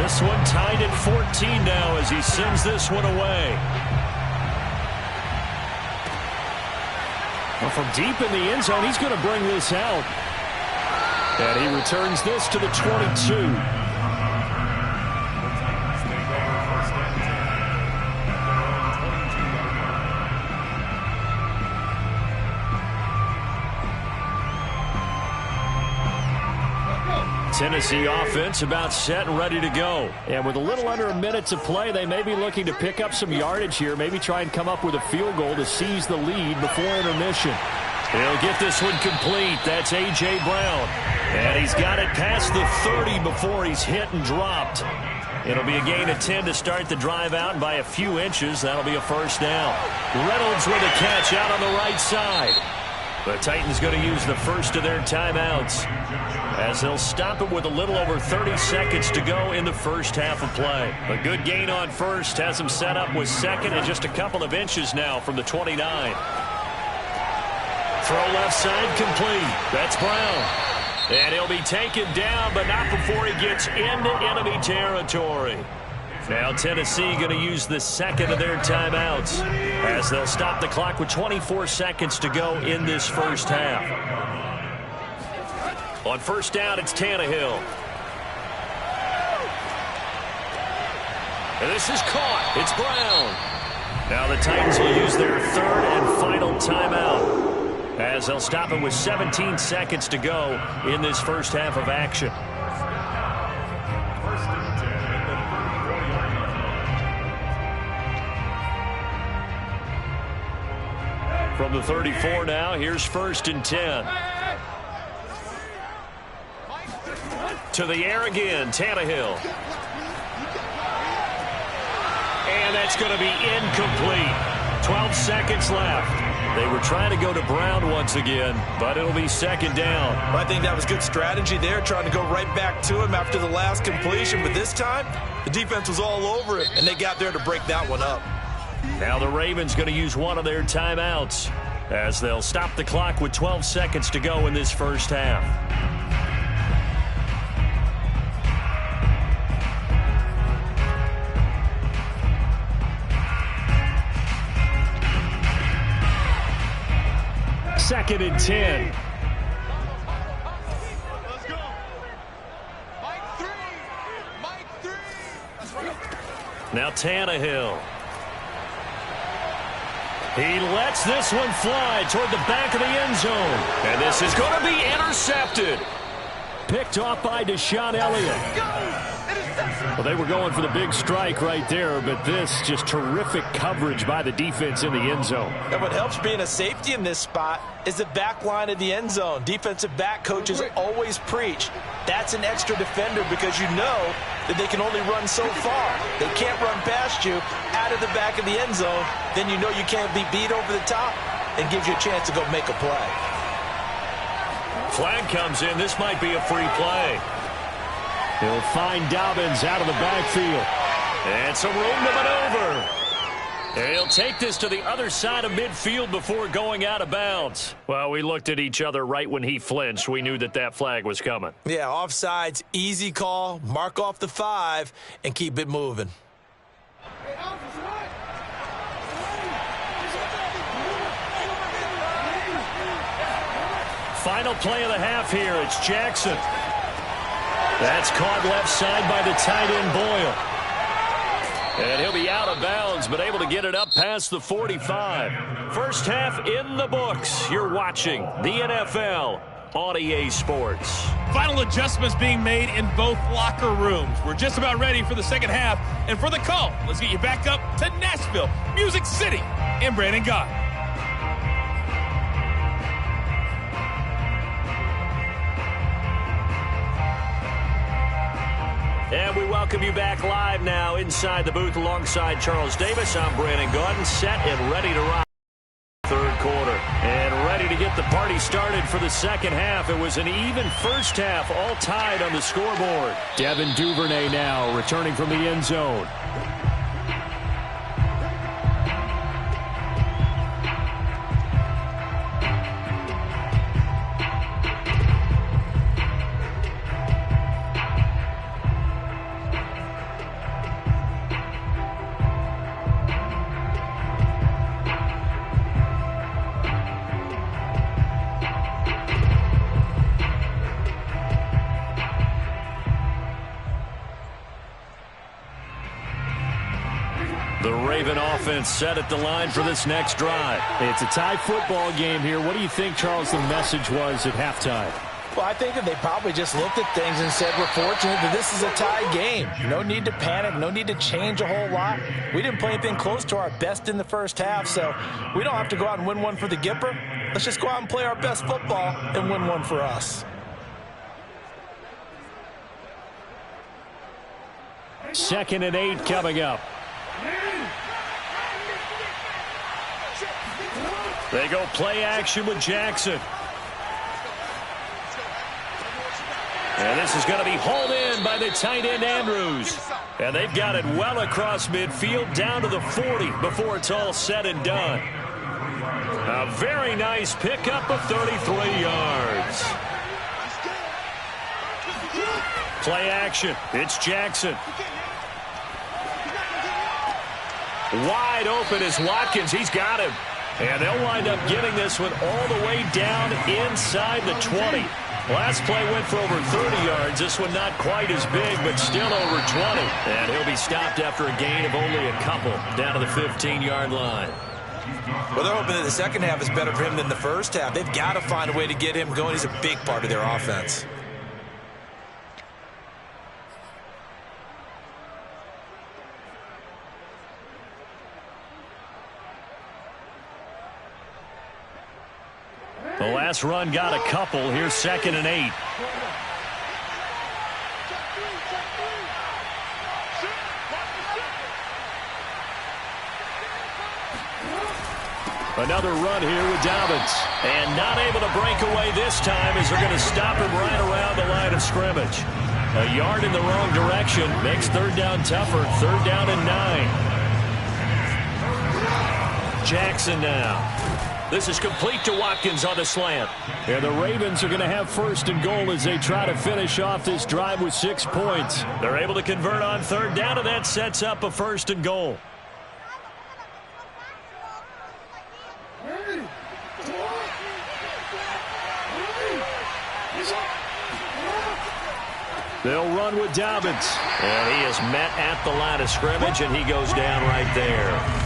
This one tied at 14 now as he sends this one away. Well, from deep in the end zone, he's going to bring this out. And he returns this to the 22. Tennessee offense about set and ready to go. And with a little under a minute to play, they may be looking to pick up some yardage here, maybe try and come up with a field goal to seize the lead before intermission. He'll get this one complete. That's A.J. Brown. And he's got it past the 30 before he's hit and dropped. It'll be a gain of 10 to start the drive out, and by a few inches, that'll be a first down. Reynolds with a catch out on the right side. The Titans going to use the first of their timeouts as they'll stop it with a little over 30 seconds to go in the first half of play. A good gain on first has them set up with second and just a couple of inches now from the 29. Throw left side complete. That's Brown. And he'll be taken down, but not before he gets into enemy territory. Now Tennessee going to use the second of their timeouts as they'll stop the clock with 24 seconds to go in this first half. On first down, it's Tannehill. And this is caught. It's Brown. Now the Titans will use their third and final timeout as they'll stop it with 17 seconds to go in this first half of action. From the 34 now, here's first and 10. To the air again, Tannehill. And that's going to be incomplete. 12 seconds left. They were trying to go to Brown once again, but it'll be second down. I think that was good strategy there, trying to go right back to him after the last completion. But this time, the defense was all over it, and they got there to break that one up. Now the Ravens going to use one of their timeouts as they'll stop the clock with 12 seconds to go in this first half. Second and 10. Let's go. Mike 3. Mike 3. That's right. Now Tannehill. He lets this one fly toward the back of the end zone. And this is going to be intercepted. Picked off by Deshaun Elliott. Well, they were going for the big strike right there, but this just terrific coverage by the defense in the end zone. And what helps being a safety in this spot is the back line of the end zone. Defensive back coaches always preach. That's an extra defender because you know that they can only run so far. They can't run past you out of the back of the end zone. Then you know you can't be beat over the top and gives you a chance to go make a play. Flag comes in. This might be a free play. He'll find Dobbins out of the backfield. And some room to maneuver. And he'll take this to the other side of midfield before going out of bounds. Well, we looked at each other right when he flinched. We knew that that flag was coming. Yeah, offsides, easy call. Mark off the 5 and keep it moving. Final play of the half here. It's Jackson. That's caught left side by the tight end Boyle. And he'll be out of bounds, but able to get it up past the 45. First half in the books. You're watching the NFL on EA Sports. Final adjustments being made in both locker rooms. We're just about ready for the second half. And for the call, let's get you back up to Nashville, Music City, and Brandon Gott. And we welcome you back live now inside the booth alongside Charles Davis. I'm Brandon Gaudin, set and ready to rock third quarter. And ready to get the party started for the second half. It was an even first half, all tied on the scoreboard. Devin Duvernay now returning from the end zone. Raven offense set at the line for this next drive. It's a tie football game here. What do you think, Charles, the message was at halftime? Well, I think that they probably just looked at things and said, we're fortunate that this is a tie game. No need to panic. No need to change a whole lot. We didn't play anything close to our best in the first half, so we don't have to go out and win one for the Gipper. Let's just go out and play our best football and win one for us. Second and 8 coming up. They go play action with Jackson. And this is going to be hauled in by the tight end Andrews. And they've got it well across midfield down to the 40 before it's all said and done. A very nice pickup of 33 yards. Play action. It's Jackson. Wide open is Watkins. He's got him. And they'll wind up getting this one all the way down inside the 20. Last play went for over 30 yards. This one not quite as big, but still over 20. And he'll be stopped after a gain of only a couple down to the 15-yard line. Well, they're hoping that the second half is better for him than the first half. They've got to find a way to get him going. He's a big part of their offense. The last run got a couple. Here's second and 8. Another run here with Dobbins. And not able to break away this time as they're going to stop him right around the line of scrimmage. A yard in the wrong direction makes third down tougher. Third down and 9. Jackson now. This is complete to Watkins on the slant. And the Ravens are going to have first and goal as they try to finish off this drive with 6 points. They're able to convert on third down, and that sets up a first and goal. They'll run with Dobbins. And he is met at the line of scrimmage, and he goes down right there.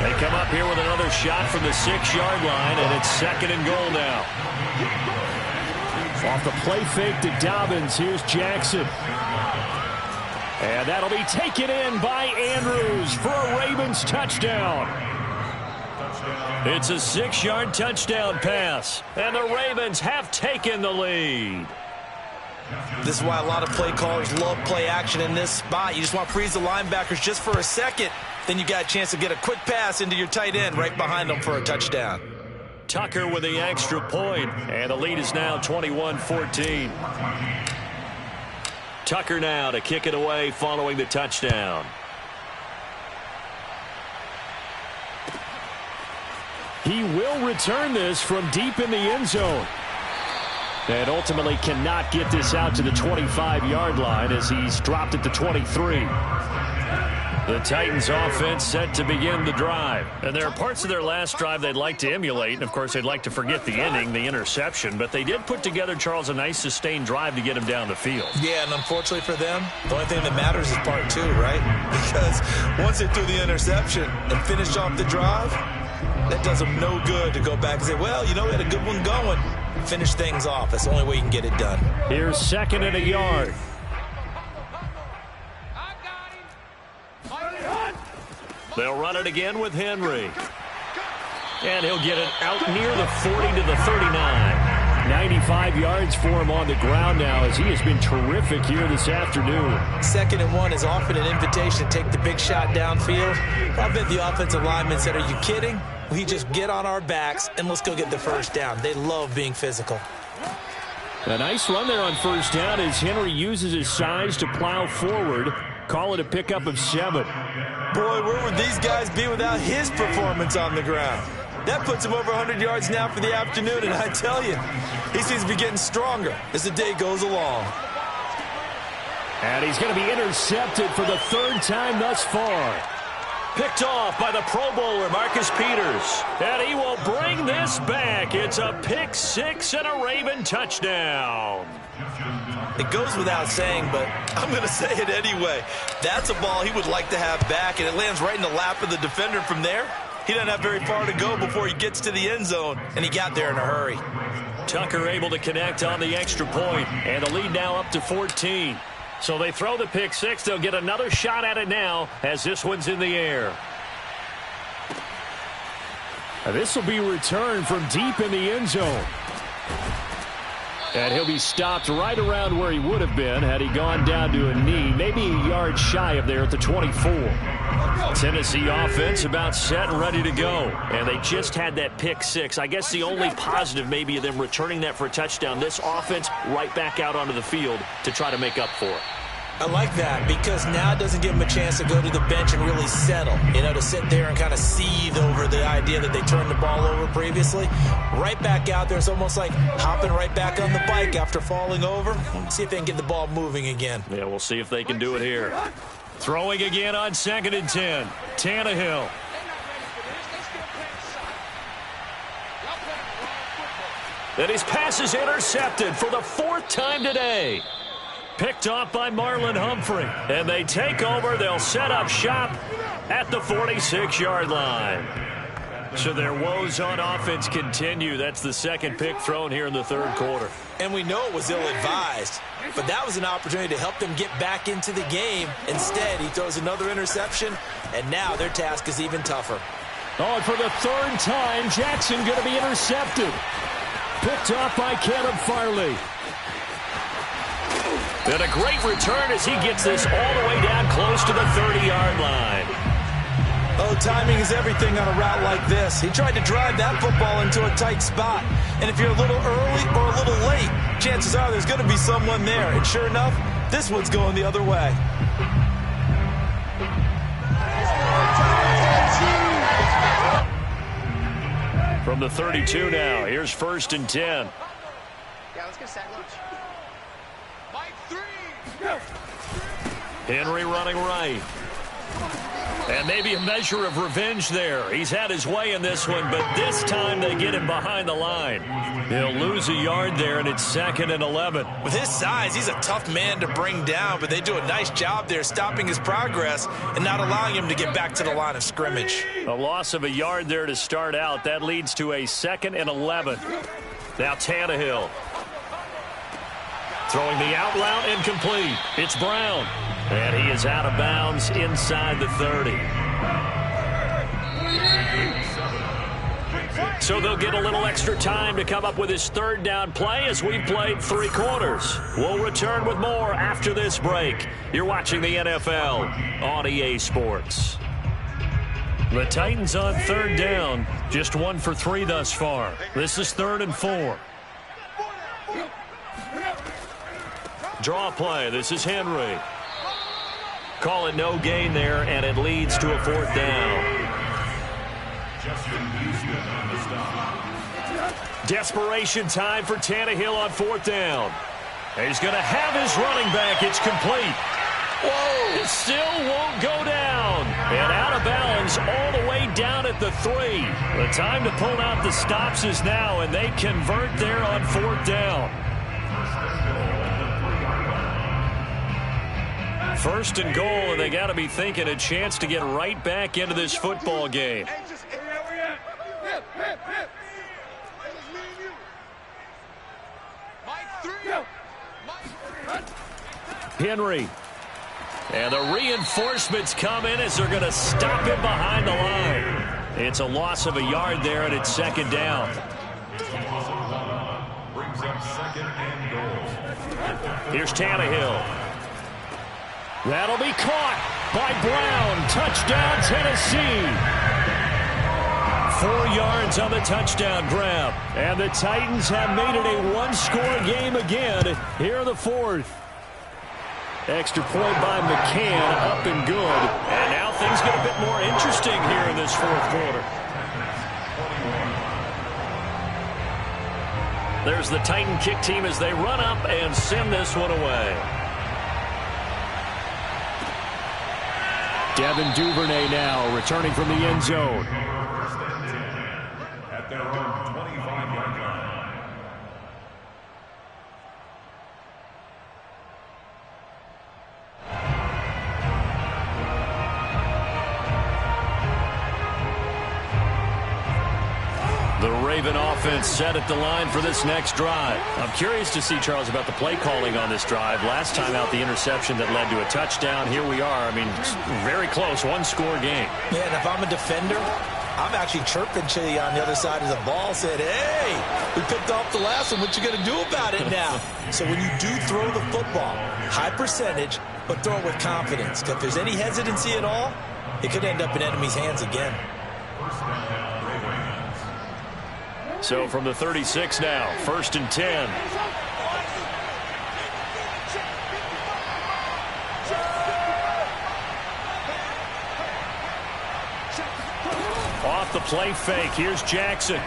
They come up here with another shot from the 6-yard line, and it's second and goal now. Off the play fake to Dobbins, here's Jackson. And that'll be taken in by Andrews for a Ravens touchdown. It's a 6-yard touchdown pass, and the Ravens have taken the lead. This is why a lot of play callers love play action in this spot. You just want to freeze the linebackers just for a second. Then you got a chance to get a quick pass into your tight end right behind them for a touchdown. Tucker with the extra point, and the lead is now 21-14. Tucker now to kick it away following the touchdown. He will return this from deep in the end zone. And ultimately cannot get this out to the 25-yard line as he's dropped it to 23. The Titans offense set to begin the drive. And there are parts of their last drive they'd like to emulate. And, of course, they'd like to forget the inning, the interception. But they did put together, Charles, a nice sustained drive to get him down the field. Yeah, and unfortunately for them, the only thing that matters is part 2, right? Because once they threw the interception and finished off the drive, that does them no good to go back and say, well, you know, we had a good one going. Finish things off. That's the only way you can get it done. Here's second and a yard. They'll run it again with Henry. And he'll get it out near the 40 to the 39. 95 yards for him on the ground now as he has been terrific here this afternoon. Second and 1 is often an invitation to take the big shot downfield. I bet the offensive linemen said, are you kidding? We just get on our backs and let's go get the first down. They love being physical. A nice run there on first down as Henry uses his size to plow forward. Call it a pickup of 7. Boy, where would these guys be without his performance on the ground? That puts him over 100 yards now for the afternoon, and I tell you, he seems to be getting stronger as the day goes along. And he's going to be intercepted for the 3rd time thus far. Picked off by the Pro Bowler, Marcus Peters. And he will bring this back. It's a pick six and a Raven touchdown. It goes without saying, but I'm going to say it anyway. That's a ball he would like to have back, and it lands right in the lap of the defender from there. He doesn't have very far to go before he gets to the end zone, and he got there in a hurry. Tucker able to connect on the extra point, and the lead now up to 14. So they throw the pick six. They'll get another shot at it now as this one's in the air. This will be returned from deep in the end zone. And he'll be stopped right around where he would have been had he gone down to a knee, maybe a yard shy of there at the 24. Tennessee offense about set and ready to go. And they just had that pick six. I guess the only positive maybe of them returning that for a touchdown. This offense right back out onto the field to try to make up for it. I like that because now it doesn't give them a chance to go to the bench and really settle, to sit there and kind of seethe over the idea that they turned the ball over previously. Right back out there, it's almost like hopping right back on the bike after falling over. See if they can get the ball moving again. Yeah, we'll see if they can do it here. Throwing again on 2nd and 10. Tannehill. And his pass is intercepted for the 4th time today. Picked off by Marlon Humphrey. And they take over. They'll set up shop at the 46-yard line. So their woes on offense continue. That's the second pick thrown here in the 3rd quarter. And we know it was ill-advised, but that was an opportunity to help them get back into the game. Instead, he throws another interception, and now their task is even tougher. Oh, and for the 3rd time, Jackson going to be intercepted. Picked off by Caleb Farley. And a great return as he gets this all the way down close to the 30-yard line. Oh, timing is everything on a route like this. He tried to drive that football into a tight spot. And if you're a little early or a little late, chances are there's going to be someone there. And sure enough, this one's going the other way. From the 32 now, here's 1st and 10. Yeah, let's get sack lunch. Mike 3. Henry running right. And maybe a measure of revenge there. He's had his way in this one, but this time they get him behind the line. He'll lose a yard there, and it's 2nd and 11. With his size, he's a tough man to bring down, but they do a nice job there stopping his progress and not allowing him to get back to the line of scrimmage. A loss of a yard there to start out. That leads to a 2nd and 11. Now Tannehill. Throwing the out route incomplete. It's Brown. And he is out of bounds inside the 30. So they'll get a little extra time to come up with his 3rd down play as we've played 3 quarters. We'll return with more after this break. You're watching the NFL on EA Sports. The Titans on 3rd down. Just 1 for 3 thus far. This is 3rd and 4. Draw play. This is Henry. Call it no gain there, and it leads to a 4th down. Desperation time for Tannehill on 4th down. And he's going to have his running back. It's complete. Whoa! It still won't go down. And out of bounds all the way down at the 3. The time to pull out the stops is now, and they convert there on 4th down. 1st and goal, and they got to be thinking a chance to get right back into this football game. Henry. And the reinforcements come in as they're going to stop him behind the line. It's a loss of a yard there, and it's 2nd down. Here's Tannehill. That'll be caught by Brown. Touchdown, Tennessee. 4 yards on the touchdown grab. And the Titans have made it a 1-score game again here in the 4th. Extra point by McCann, up and good. And now things get a bit more interesting here in this 4th quarter. There's the Titan kick team as they run up and send this one away. Devin Duvernay now returning from the end zone. At their own 25-yard line. The Raven offense set at the line for this next drive. I'm curious to see, Charles, about the play calling on this drive. Last time out, the interception that led to a touchdown. Here we are. I mean, very close, one-score game. Yeah, and if I'm a defender, I'm actually chirping to you on the other side of the ball, said, hey, we picked off the last one. What you going to do about it now? So when you do throw the football, high percentage, but throw it with confidence. If there's any hesitancy at all, it could end up in enemy's hands again. So from the 36 now, 1st and 10. Off the play fake, here's Jackson.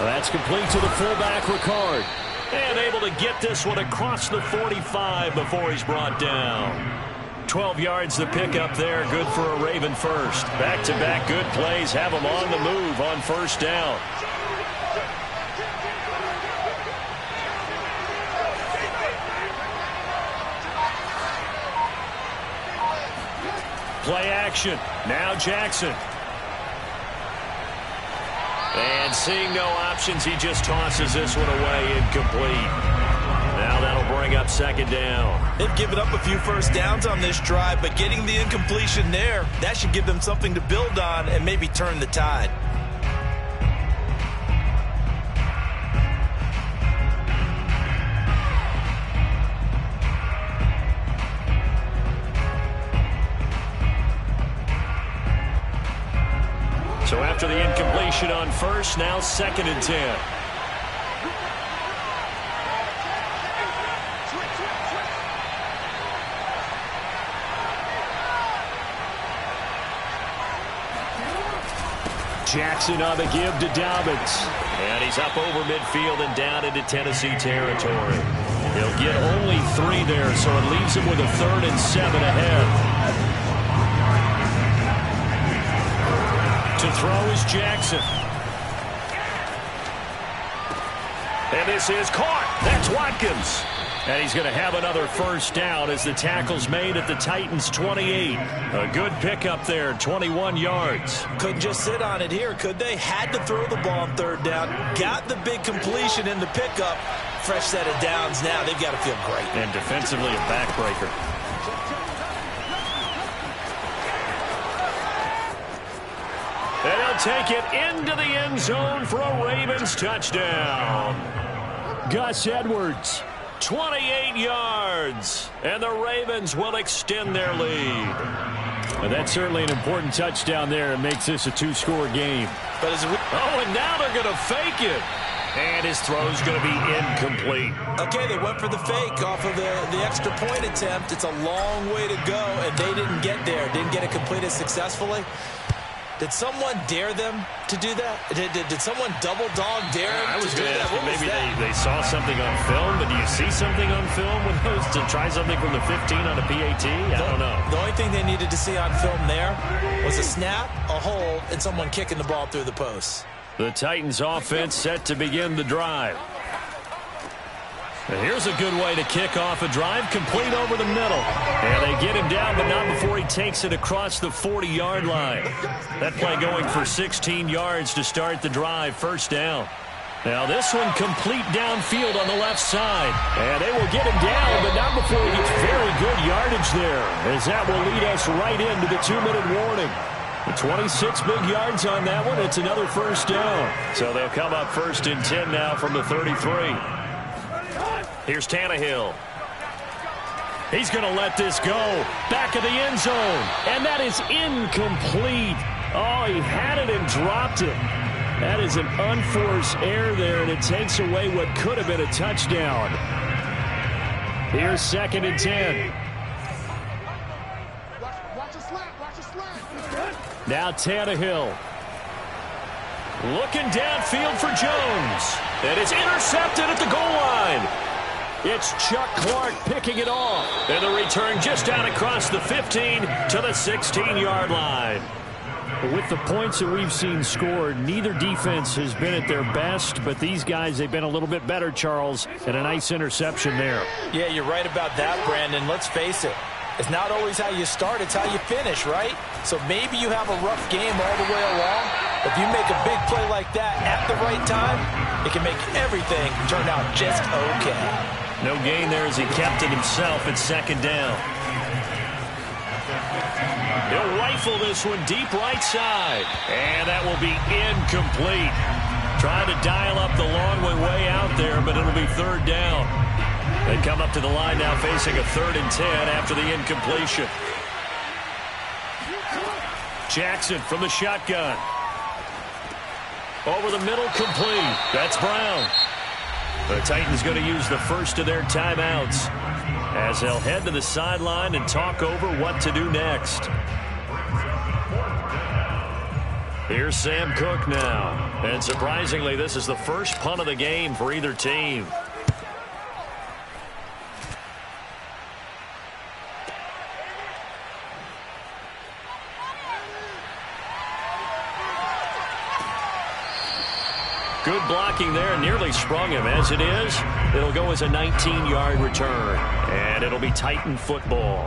That's complete to the fullback, Ricard. And able to get this one across the 45 before he's brought down. 12 yards the pickup there, good for a Raven first. Back-to-back good plays have him on the move on 1st down. Play action. Now Jackson. And seeing no options, he just tosses this one away incomplete. Now that'll bring up 2nd down. They've given up a few first downs on this drive, but getting the incompletion there, that should give them something to build on and maybe turn the tide. So after the incompletion on 1st, now 2nd and 10. Jackson on the give to Dobbins. And he's up over midfield and down into Tennessee territory. He'll get only 3 there, so it leaves him with a 3rd and 7 ahead. To throw is Jackson. And this is caught. That's Watkins. And he's going to have another 1st down as the tackle's made at the Titans' 28. A good pickup there, 21 yards. Couldn't just sit on it here, could they? Had to throw the ball on 3rd down. Got the big completion in the pickup. Fresh set of downs now. They've got to feel great. And defensively, a backbreaker. And he'll take it into the end zone for a Ravens touchdown. Gus Edwards, 28 yards. And the Ravens will extend their lead. Well, that's certainly an important touchdown there. It makes this a 2-score game. But and now they're going to fake it. And his throw's going to be incomplete. Okay, they went for the fake off of the extra point attempt. It's a long way to go, and they didn't get there. Didn't get it completed successfully. Did someone dare them to do that? Did someone double dog dare them to do that? Maybe they saw something on film, but do you see something on film with those to try something from the 15 on a PAT? I don't know. The only thing they needed to see on film there was a snap, a hold, and someone kicking the ball through the posts. The Titans offense set to begin the drive. And here's a good way to kick off a drive, complete over the middle. And they get him down, but not before he takes it across the 40-yard line. That play going for 16 yards to start the drive, 1st down. Now this one complete downfield on the left side. And they will get him down, but not before he gets very good yardage there, as that will lead us right into the 2-minute warning. 26 big yards on that one. It's another 1st down. So they'll come up 1st and 10 now from the 33. Here's Tannehill. He's going to let this go. Back of the end zone. And that is incomplete. Oh, he had it and dropped it. That is an unforced error there, and it takes away what could have been a touchdown. Here's 2nd and 10. Now Tannehill. Looking downfield for Jones. And it's intercepted at the goal line. It's Chuck Clark picking it off. And the return just out across the 15 to the 16-yard line. With the points that we've seen scored, neither defense has been at their best, but these guys, they've been a little bit better, Charles, and a nice interception there. Yeah, you're right about that, Brandon. Let's face it. It's not always how you start, it's how you finish, right? So maybe you have a rough game all the way along. If you make a big play like that at the right time, it can make everything turn out just okay. No gain there as he kept it himself at second down. He'll rifle this one deep right side. And that will be incomplete. Trying to dial up the long one way out there, but it'll be third down. They come up to the line now facing a 3rd and 10 after the incompletion. Jackson from the shotgun. Over the middle, complete. That's Brown. The Titans going to use the first of their timeouts as they'll head to the sideline and talk over what to do next. Here's Sam Cook now. And surprisingly, this is the first punt of the game for either team. Good blocking there, nearly sprung him. As it is, it'll go as a 19-yard return, and it'll be Titan football.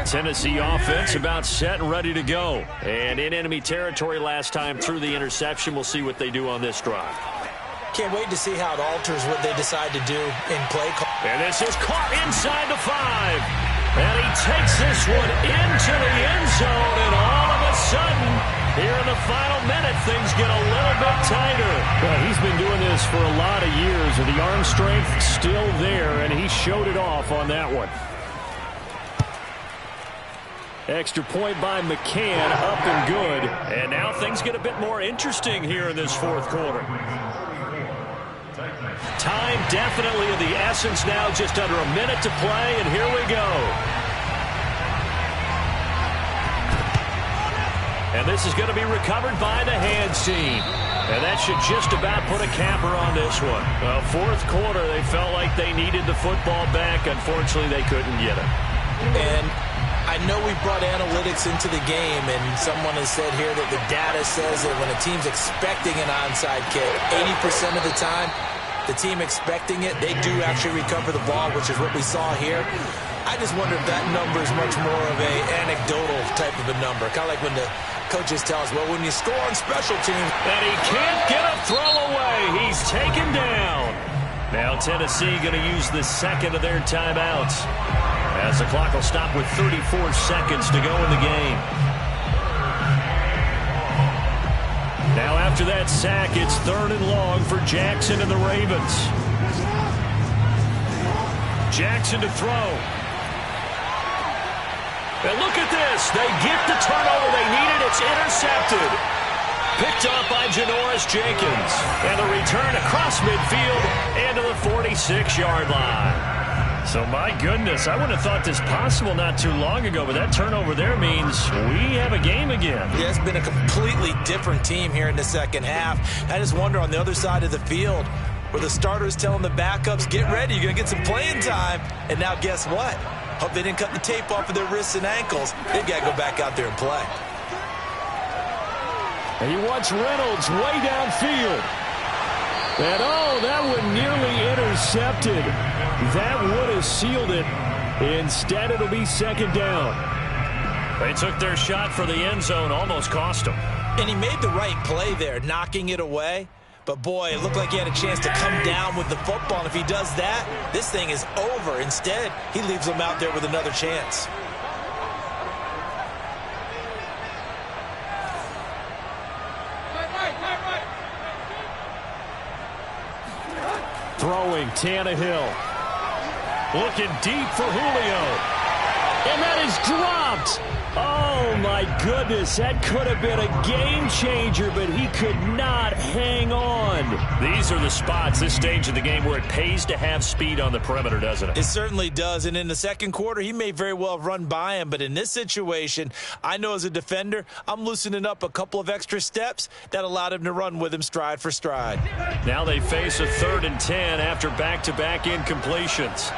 Tennessee offense about set and ready to go. And in enemy territory last time through the interception. We'll see what they do on this drive. Can't wait to see how it alters what they decide to do in play call. And this is caught inside the 5. And he takes this one into the end zone, and all of a sudden, here in the final minute, things get a little bit tighter. Well, he's been doing this for a lot of years, and the arm strength still there, and he showed it off on that one. Extra point by McCann, up and good. And now things get a bit more interesting here in this fourth quarter. Time definitely of the essence now, just under a minute to play, and here we go. And this is going to be recovered by the hands team. And that should just about put a capper on this one. Well, fourth quarter, they felt like they needed the football back. Unfortunately, they couldn't get it. And I know we brought analytics into the game, and someone has said here that the data says that when a team's expecting an onside kick, 80% of the time, the team expecting it, they do actually recover the ball, which is what we saw here. I just wonder if that number is much more of a anecdotal type of a number. Kind of like when the coaches tell us, well, when you score on special teams. And he can't get a throw away. He's taken down. Now Tennessee going to use the second of their timeouts, as the clock will stop with 34 seconds to go in the game. Now after that sack, it's 3rd and long for Jackson and the Ravens. Jackson to throw. And look at this. They get the turnover they needed. It's intercepted. Picked off by Janoris Jenkins. And the return across midfield and to the 46-yard line. So, my goodness, I would have thought this possible not too long ago, but that turnover there means we have a game again. Yeah, it's been a completely different team here in the second half. I just wonder on the other side of the field, where the starters telling the backups, get ready, you're going to get some playing time. And now guess what? Hope they didn't cut the tape off of their wrists and ankles. They've got to go back out there and play. And he wants Reynolds way downfield. And oh, that one nearly intercepted. That would have sealed it. Instead, it'll be second down. They took their shot for the end zone, almost cost them. And he made the right play there, knocking it away. But, boy, it looked like he had a chance to come down with the football. And if he does that, this thing is over. Instead, he leaves them out there with another chance. Throwing, Tannehill. Looking deep for Julio. And that is dropped. Oh, my goodness. That could have been a game changer, but he could not hang on. These are the spots, this stage of the game, where it pays to have speed on the perimeter, doesn't it? It certainly does, and in the second quarter, he may very well have run by him, but in this situation, I know as a defender, I'm loosening up a couple of extra steps that allowed him to run with him stride for stride. Now they face a 3rd and 10 after back-to-back incompletions.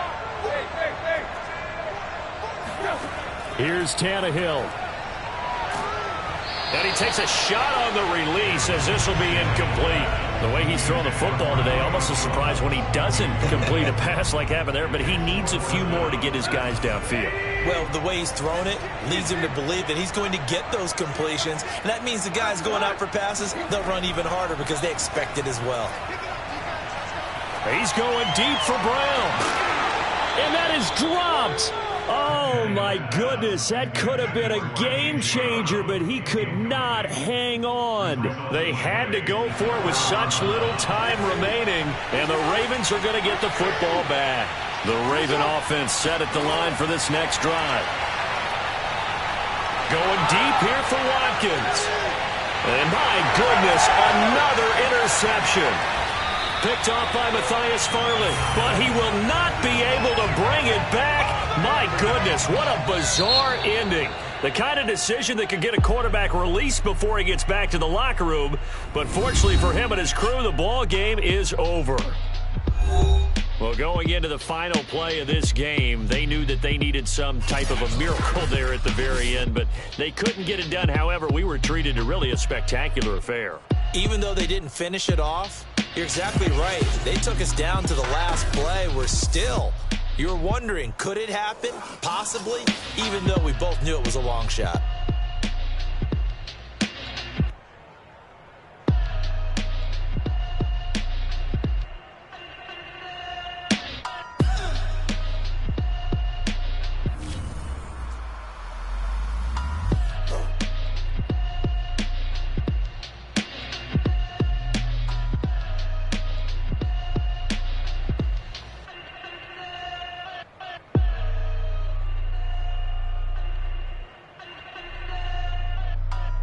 Here's Tannehill. And he takes a shot on the release as this will be incomplete. The way he's throwing the football today, almost a surprise when he doesn't complete a pass like happened there, but he needs a few more to get his guys downfield. Well, the way he's thrown it leads him to believe that he's going to get those completions, and that means the guys going out for passes, they'll run even harder because they expect it as well. He's going deep for Brown. And that is dropped. Oh, my goodness. That could have been a game changer, but he could not hang on. They had to go for it with such little time remaining, and the Ravens are going to get the football back. The Raven offense set at the line for this next drive. Going deep here for Watkins. And my goodness, another interception. Picked off by Matthias Farley, but he will not be able to bring it back. My goodness, what a bizarre ending. The kind of decision that could get a quarterback released before he gets back to the locker room. But fortunately for him and his crew, the ball game is over. Well, going into the final play of this game, they knew that they needed some type of a miracle there at the very end, but they couldn't get it done. However, we were treated to really a spectacular affair. Even though they didn't finish it off, you're exactly right. They took us down to the last play. You're wondering, could it happen? Possibly, even though we both knew it was a long shot.